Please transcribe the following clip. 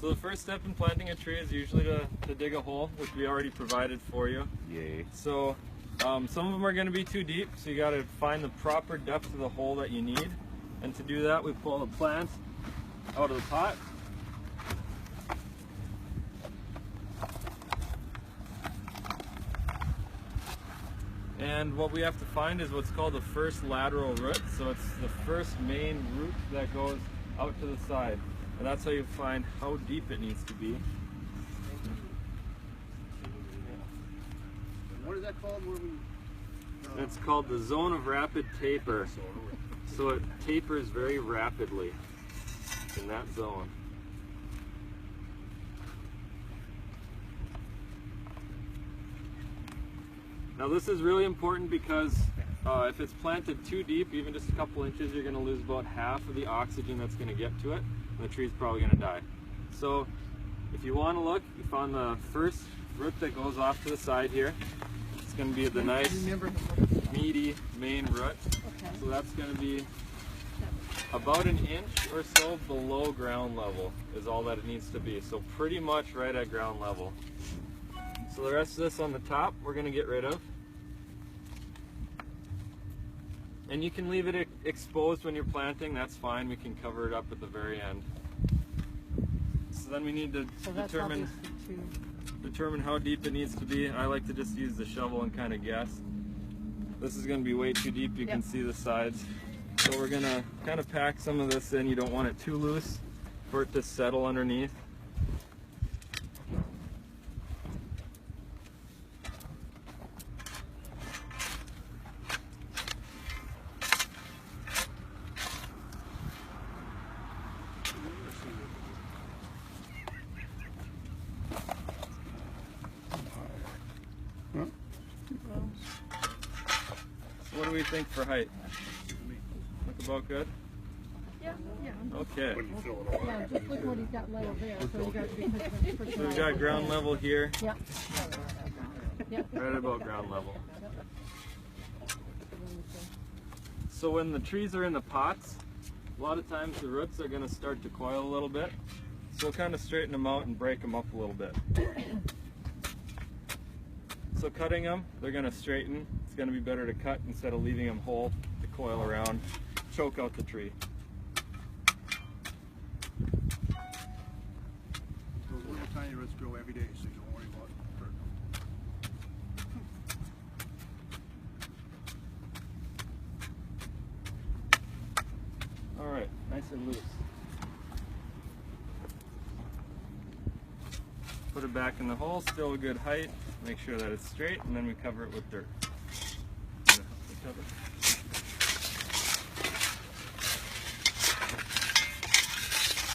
So the first step in planting a tree is usually to dig a hole, which we already provided for you. Yay. So some of them are going to be too deep, so you got to find the proper depth of the hole that you need. And to do that, we pull the plant out of the pot. And what we have to find is what's called the first lateral root. So it's the first main root that goes out to the side. And that's how you find how deep it needs to be. What is that called? It's called the zone of rapid taper. So it tapers very rapidly in that zone. Now this is really important because if it's planted too deep, even just a couple inches, you're going to lose about half of the oxygen that's going to get to it, and the tree's probably going to die. So if you want to look, you found the first root that goes off to the side here. It's going to be the nice, meaty main root. So that's going to be about an inch or so below ground level is all that it needs to be. So pretty much right at ground level. So the rest of this on the top we're going to get rid of. And you can leave it exposed when you're planting, that's fine. We can cover it up at the very end. So then we need to determine how deep it needs to be. I like to just use the shovel and kind of guess. This is going to be way too deep, you can see the sides. So we're going to kind of pack some of this in. You don't want it too loose for it to settle underneath. What do we think for height? Look about good? Yeah. Okay. Yeah, just look what he's got level there. So you got to be So we've got ground level here. Yeah. Right about ground level. So when the trees are in the pots, a lot of times the roots are going to start to coil a little bit. So we'll kind of straighten them out and break them up a little bit. So cutting them, they're going to straighten. It's going to be better to cut instead of leaving them whole to coil around, choke out the tree. Those little tiny roots grow every day, so you don't worry about hurting them. All right, nice and loose. Put it back in the hole, still a good height. Make sure that it's straight, and then we cover it with dirt.